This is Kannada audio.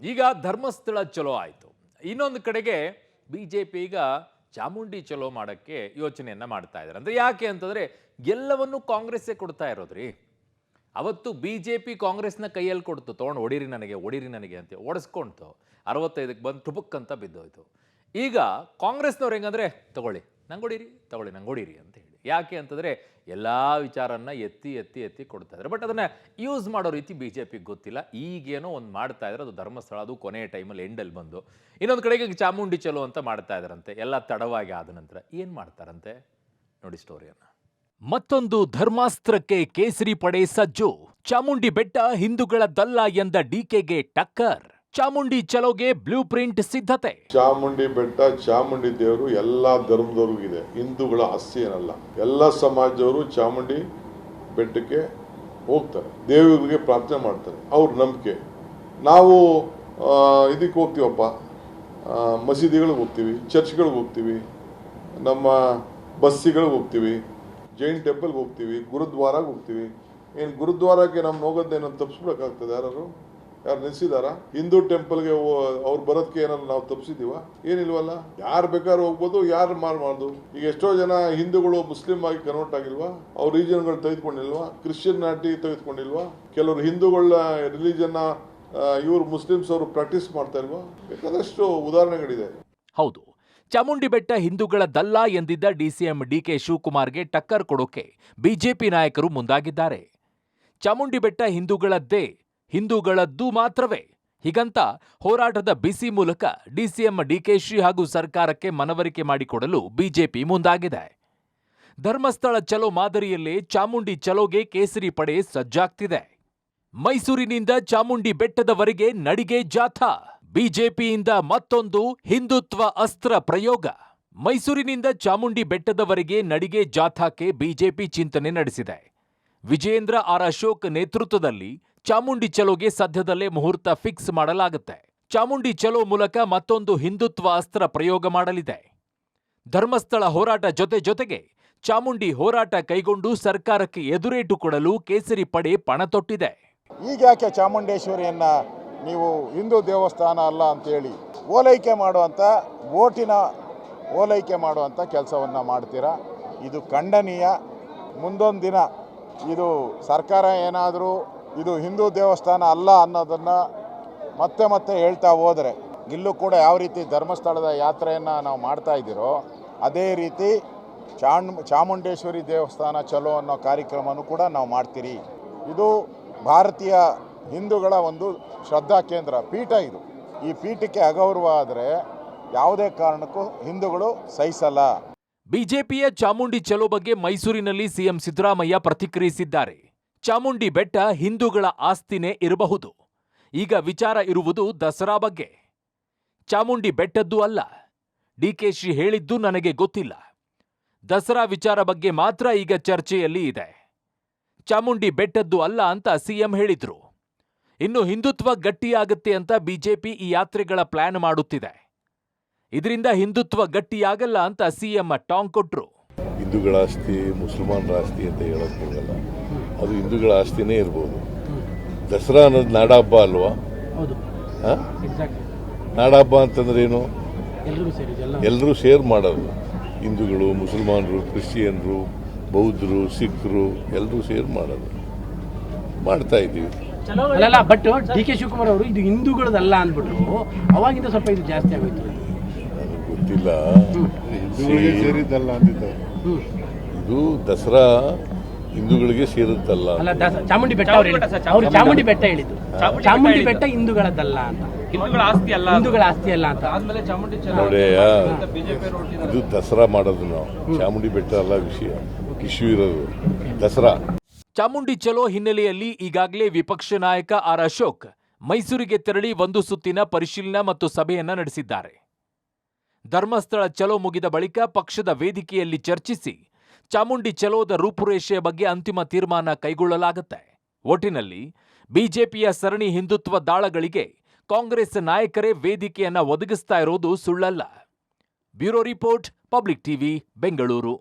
ಈಗ ಧರ್ಮಸ್ಥಳ ಚಲೋ ಆಯಿತು. ಇನ್ನೊಂದು ಕಡೆಗೆ ಬಿಜೆಪಿ ಈಗ ಚಾಮುಂಡಿ ಚಲೋ ಮಾಡೋಕ್ಕೆ ಯೋಚನೆಯನ್ನ ಮಾಡ್ತಾ ಇದ್ದಾರೆ. ಅಂದ್ರೆ ಯಾಕೆ ಅಂತಂದ್ರೆ ಎಲ್ಲವನ್ನೂ ಕಾಂಗ್ರೆಸ್ಸೇ ಕೊಡ್ತಾ ಇರೋದ್ರಿ. ಅವತ್ತು ಬಿಜೆಪಿ ಕಾಂಗ್ರೆಸ್ನ ಕೈಯಲ್ಲಿ ಕೊಡ್ತು, ತೊಗೊಂಡು ಹೊಡೀರಿ ನನಗೆ ಅಂತ ಓಡಿಸ್ಕೊಳ್ತು. 65ಕ್ಕೆ ಬಂದು ಟುಪುಕ್ ಅಂತ ಬಿದ್ದೋಯ್ತು. ಈಗ ಕಾಂಗ್ರೆಸ್ನವ್ರು ಹೆಂಗಂದ್ರೆ ತಗೊಳ್ಳಿ ನಂಗೆ ಹೊಡೀರಿ ಅಂತ ಹೇಳಿ. ಯಾಕೆ ಅಂತಂದ್ರೆ ಎಲ್ಲ ವಿಚಾರನ್ನ ಎತ್ತಿ ಕೊಡ್ತಾ ಇದ್ದಾರೆ. ಬಟ್ ಅದನ್ನ ಯೂಸ್ ಮಾಡೋ ರೀತಿ ಬಿಜೆಪಿಗೆ ಗೊತ್ತಿಲ್ಲ. ಈಗೇನೋ ಒಂದು ಮಾಡ್ತಾ ಇದ್ದಾರೆ, ಅದು ಧರ್ಮಸ್ಥಳ, ಅದು ಕೊನೆಯ ಟೈಮಲ್ಲಿ ಎಂಡಲ್ಲಿ ಬಂದು. ಇನ್ನೊಂದು ಕಡೆಗೆ ಚಾಮುಂಡಿ ಚಲೋ ಅಂತ ಮಾಡ್ತಾ ಇದ್ದಾರಂತೆ. ಎಲ್ಲ ತಡವಾಗಿ ಆದ ನಂತರ ಏನು ಮಾಡ್ತಾರಂತೆ ನೋಡಿ ಸ್ಟೋರಿಯನ್ನ. ಮತ್ತೊಂದು ಧರ್ಮಾಸ್ತ್ರಕ್ಕೆ ಕೇಸರಿ ಪಡೆ ಸಜ್ಜು. ಚಾಮುಂಡಿ ಬೆಟ್ಟ ಹಿಂದೂಗಳದ್ದಲ್ಲ ಎಂದ ಡಿಕೆಗೆ ಟಕ್ಕರ್. ಚಾಮುಂಡಿ ಚಲೋಗೆ ಬ್ಲೂ ಪ್ರಿಂಟ್ ಸಿದ್ಧತೆ. ಚಾಮುಂಡಿ ಬೆಟ್ಟ, ಚಾಮುಂಡಿ ದೇವರು ಎಲ್ಲಾ ಧರ್ಮದವ್ರಿಗೂ ಇದೆ, ಹಿಂದೂಗಳ ಆಸ್ತಿ ಏನಲ್ಲ. ಎಲ್ಲ ಸಮಾಜದವರು ಚಾಮುಂಡಿ ಬೆಟ್ಟಕ್ಕೆ ಹೋಗ್ತಾರೆ, ದೇವರಿಗೆ ಪ್ರಾರ್ಥನೆ ಮಾಡ್ತಾರೆ, ಅವ್ರ ನಂಬಿಕೆ. ನಾವು ಇದಕ್ಕೆ ಹೋಗ್ತೀವಪ್ಪ, ಮಸೀದಿಗಳಿಗೆ ಹೋಗ್ತೀವಿ, ಚರ್ಚ್ಗಳಿಗೆ ಹೋಗ್ತೀವಿ, ನಮ್ಮ ಬಸ್ಸಿಗಳಿಗೆ ಹೋಗ್ತೀವಿ, ಜೈನ್ ಟೆಂಪಲ್ಗೆ ಹೋಗ್ತೀವಿ, ಗುರುದ್ವಾರಾಗೆ ಹೋಗ್ತೀವಿ. ಏನು ಗುರುದ್ವಾರಕ್ಕೆ ನಮ್ಮ ಹೋಗೋದೇನೋ ತಪ್ಪಿಸ್ಬಿಡಕ್ಕಾಗ್ತದೆ? ಯಾರು ನಿಲ್ಸಿದಾರ? ಹಿಂದೂ ಟೆಂಪಲ್ಗೆ ಅವ್ರು ಬರೋದಕ್ಕೆ ಏನಾದ್ರು ನಾವು ತಪ್ಪಿಸಿದೀವ? ಏನಿಲ್ವಲ್ಲ. ಯಾರು ಬೇಕಾದ್ರೂ ಹೋಗ್ಬೋದು, ಯಾರು ಮಾಡ್ಬಾರ್ದು. ಈಗ ಎಷ್ಟೋ ಜನ ಹಿಂದೂಗಳು ಮುಸ್ಲಿಂ ಆಗಿ ಕನ್ವರ್ಟ್ ಆಗಿಲ್ವಾ? ಅವ್ರ ರೀಜನ್ಗಳು ತೆಗೆದುಕೊಂಡಿಲ್ವಾ? ಕ್ರಿಶ್ಚಿಯನ್ನಿಟಿ ತೆಗೆದುಕೊಂಡಿಲ್ವಾ? ಕೆಲವರು ಹಿಂದೂಗಳ ರಿಲಿಜನ್ ಇವ್ರು ಮುಸ್ಲಿಮ್ಸ್ ಅವರು ಪ್ರಾಕ್ಟೀಸ್ ಮಾಡ್ತಾ ಇಲ್ವಾ? ಬೇಕಾದಷ್ಟು ಉದಾಹರಣೆಗಳಿದೆ. ಹೌದು, ಚಾಮುಂಡಿ ಬೆಟ್ಟ ಹಿಂದೂಗಳದ್ದಲ್ಲ ಎಂದಿದ್ದ ಡಿಸಿಎಂ ಡಿಕೆ ಶಿವಕುಮಾರ್ಗೆ ಟಕ್ಕರ್ ಕೊಡೋಕೆ ಬಿಜೆಪಿ ನಾಯಕರು ಮುಂದಾಗಿದ್ದಾರೆ. ಚಾಮುಂಡಿ ಬೆಟ್ಟ ಹಿಂದೂಗಳದ್ದೇ, ಹಿಂದೂಗಳದ್ದು ಮಾತ್ರವೇ, ಹೀಗಂತ ಹೋರಾಟದ ಬಿಸಿ ಮೂಲಕ ಡಿಸಿಎಂ ಡಿಕೆಶಿ ಹಾಗೂ ಸರ್ಕಾರಕ್ಕೆ ಮನವರಿಕೆ ಮಾಡಿಕೊಡಲು ಬಿಜೆಪಿ ಮುಂದಾಗಿದೆ. ಧರ್ಮಸ್ಥಳ ಚಲೋ ಮಾದರಿಯಲ್ಲೇ ಚಾಮುಂಡಿ ಚಲೋಗೆ ಕೇಸರಿ ಪಡೆ ಸಜ್ಜಾಗ್ತಿದೆ. ಮೈಸೂರಿನಿಂದ ಚಾಮುಂಡಿ ಬೆಟ್ಟದವರೆಗೆ ನಡಿಗೆ ಜಾಥಾ. ಬಿಜೆಪಿಯಿಂದ ಮತ್ತೊಂದು ಹಿಂದುತ್ವ ಅಸ್ತ್ರ ಪ್ರಯೋಗ. ಮೈಸೂರಿನಿಂದ ಚಾಮುಂಡಿ ಬೆಟ್ಟದವರೆಗೆ ನಡಿಗೆ ಜಾಥಾಕ್ಕೆ ಬಿಜೆಪಿ ಚಿಂತನೆ ನಡೆಸಿದೆ. ವಿಜೇಂದ್ರ ಆರ್ ಅಶೋಕ್ ನೇತೃತ್ವದಲ್ಲಿ ಚಾಮುಂಡಿ ಚಲೋಗೆ ಸದ್ಯದಲ್ಲೇ ಮುಹೂರ್ತ ಫಿಕ್ಸ್ ಮಾಡಲಾಗುತ್ತೆ. ಚಾಮುಂಡಿ ಚಲೋ ಮೂಲಕ ಮತ್ತೊಂದು ಹಿಂದುತ್ವ ಅಸ್ತ್ರ ಪ್ರಯೋಗ ಮಾಡಲಿದೆ. ಧರ್ಮಸ್ಥಳ ಹೋರಾಟ ಜೊತೆಗೆ ಚಾಮುಂಡಿ ಹೋರಾಟ ಕೈಗೊಂಡು ಸರ್ಕಾರಕ್ಕೆ ಎದುರೇಟು ಕೊಡಲು ಕೇಸರಿ ಪಡೆ ಪಣ ತೊಟ್ಟಿದೆ. ಈಗ್ಯಾಕೆ ಚಾಮುಂಡೇಶ್ವರಿಯನ್ನ ನೀವು ಹಿಂದೂ ದೇವಸ್ಥಾನ ಅಲ್ಲ ಅಂತೇಳಿ ಓಲೈಕೆ ಮಾಡುವಂಥ, ಓಟಿನ ಓಲೈಕೆ ಮಾಡುವಂಥ ಕೆಲಸವನ್ನು ಮಾಡ್ತೀರಾ? ಇದು ಖಂಡನೀಯ. ಮುಂದೊಂದು ದಿನ ಇದು ಸರ್ಕಾರ ಏನಾದರೂ ಇದು ಹಿಂದೂ ದೇವಸ್ಥಾನ ಅಲ್ಲ ಅನ್ನೋದನ್ನು ಮತ್ತೆ ಹೇಳ್ತಾ ಹೋದರೆ, ಇಲ್ಲೂ ಕೂಡ ಯಾವ ರೀತಿ ಧರ್ಮಸ್ಥಳದ ಯಾತ್ರೆಯನ್ನು ನಾವು ಮಾಡ್ತಾ ಇದ್ದೀರೋ ಅದೇ ರೀತಿ ಚಾಮುಂಡೇಶ್ವರಿ ದೇವಸ್ಥಾನ ಚಲೋ ಅನ್ನೋ ಕಾರ್ಯಕ್ರಮನೂ ಕೂಡ ನಾವು ಮಾಡ್ತೀರಿ. ಇದು ಭಾರತೀಯ ಹಿಂದೂಗಳ ಒಂದು ಶ್ರದ್ಧಾ ಕೇಂದ್ರ ಪೀಠ. ಇದು ಈ ಪೀಠಕ್ಕೆ ಅಗೌರವ ಆದರೆ ಯಾವುದೇ ಕಾರಣಕ್ಕೂ ಹಿಂದೂಗಳು ಸಹಿಸಲ್ಲ. ಬಿಜೆಪಿಯ ಚಾಮುಂಡಿ ಚಲೋ ಬಗ್ಗೆ ಮೈಸೂರಿನಲ್ಲಿ ಸಿಎಂ ಸಿದ್ದರಾಮಯ್ಯ ಪ್ರತಿಕ್ರಿಯಿಸಿದ್ದಾರೆ. ಚಾಮುಂಡಿ ಬೆಟ್ಟ ಹಿಂದೂಗಳ ಆಸ್ತಿನೇ ಇರಬಹುದು. ಈಗ ವಿಚಾರ ಇರುವುದು ದಸರಾ ಬಗ್ಗೆ. ಚಾಮುಂಡಿ ಬೆಟ್ಟದ್ದು ಅಲ್ಲ. ಡಿಕೆಶಿ ಹೇಳಿದ್ದು ನನಗೆ ಗೊತ್ತಿಲ್ಲ. ದಸರಾ ವಿಚಾರ ಬಗ್ಗೆ ಮಾತ್ರ ಈಗ ಚರ್ಚೆಯಲ್ಲಿ ಇದೆ. ಚಾಮುಂಡಿ ಬೆಟ್ಟದ್ದು ಅಲ್ಲ ಅಂತ ಸಿಎಂ ಹೇಳಿದ್ರು. ಇನ್ನು ಹಿಂದುತ್ವ ಗಟ್ಟಿಯಾಗುತ್ತೆ ಅಂತ ಬಿಜೆಪಿ ಈ ಯಾತ್ರೆಗಳ ಪ್ಲಾನ್ ಮಾಡುತ್ತಿದೆ. ಇದರಿಂದ ಹಿಂದುತ್ವ ಗಟ್ಟಿಯಾಗಲ್ಲ ಅಂತ ಸಿಎಂ ಟಾಂಗ್ ಕೊಟ್ರು. ಹಿಂದೂಗಳ ಆಸ್ತಿ ಮುಸಲ್ಮಾನರ ಆಸ್ತಿ ಅಂತ ಹೇಳಕ್ ಹೋಗಲ್ಲ, ಅದು ಹಿಂದೂಗಳ ಆಸ್ತಿನೇ ಇರ್ಬೋದು. ದಸರಾ ಅನ್ನೋದು ನಾಡಹಬ್ಬ ಅಲ್ವಾ? ನಾಡಹಬ್ಬ ಅಂತಂದ್ರೆ ಏನು? ಎಲ್ಲರೂ ಸೇರ್ ಮಾಡೋದು. ಹಿಂದೂಗಳು, ಮುಸಲ್ಮಾನರು, ಕ್ರಿಶ್ಚಿಯನ್ರು, ಬೌದ್ಧರು, ಸಿಖ್ರು ಎಲ್ಲರೂ ಸೇರ್ ಮಾಡೋದು. ಮಾಡ್ತಾ ಇದ್ದೀವಿ. ಅಲ್ಲ, ಬಟ್ ಡಿ ಕೆ ಶಿವಕುಮಾರ್ ಅವರು ಇದು ಹಿಂದೂಗಳದಲ್ಲ ಅಂದ್ಬಿಟ್ರು. ಅವಾಗಿಂದ ಸ್ವಲ್ಪ ಇದು ಜಾಸ್ತಿ ಆಗೋಯ್ತು. ನನಗೆ ಗೊತ್ತಿಲ್ಲ, ಸೇರಿದ್ದಲ್ಲ ಅಂದಿದ್ದ. ಇದು ದಸರಾ ಹಿಂದೂಗಳಿಗೆ ಸೇರುತ್ತಲ್ಲ. ಚಾಮುಂಡಿ ಬೆಟ್ಟ ಅವರು ಚಾಮುಂಡಿ ಬೆಟ್ಟ ಹೇಳಿದ್ದು, ಚಾಮುಂಡಿ ಬೆಟ್ಟ ಹಿಂದೂಗಳದ್ದಲ್ಲ ಅಂತ, ಹಿಂದೂಗಳ ಆಸ್ತಿ ಅಲ್ಲ ಅಂತ. ನೋಡಿ, ಇದು ದಸರಾ ಮಾಡೋದು ನಾವು, ಚಾಮುಂಡಿ ಬೆಟ್ಟ ಅಲ್ಲ ವಿಷಯ. ಇಶ್ಯೂ ಇರೋದು ದಸರಾ. ಚಾಮುಂಡಿ ಚಲೋ ಹಿನ್ನೆಲೆಯಲ್ಲಿ ಈಗಾಗಲೇ ವಿಪಕ್ಷ ನಾಯಕ ಆರ್ ಅಶೋಕ್ ಮೈಸೂರಿಗೆ ತೆರಳಿ ಒಂದು ಸುತ್ತಿನ ಪರಿಶೀಲನಾ ಮತ್ತು ಸಭೆಯನ್ನ ನಡೆಸಿದ್ದಾರೆ. ಧರ್ಮಸ್ಥಳ ಚಲೋ ಮುಗಿದ ಬಳಿಕ ಪಕ್ಷದ ವೇದಿಕೆಯಲ್ಲಿ ಚರ್ಚಿಸಿ ಚಾಮುಂಡಿ ಚಲೋದ ರೂಪುರೇಷೆಯ ಬಗ್ಗೆ ಅಂತಿಮ ತೀರ್ಮಾನ ಕೈಗೊಳ್ಳಲಾಗುತ್ತೆ. ಒಟ್ಟಿನಲ್ಲಿ ಬಿಜೆಪಿಯ ಸರಣಿ ಹಿಂದುತ್ವ ದಾಳಗಳಿಗೆ ಕಾಂಗ್ರೆಸ್ ನಾಯಕರೇ ವೇದಿಕೆಯನ್ನ ಒದಗಿಸ್ತಾ ಇರೋದು ಸುಳ್ಳಲ್ಲ. Bureau report, public TV, Bengaluru.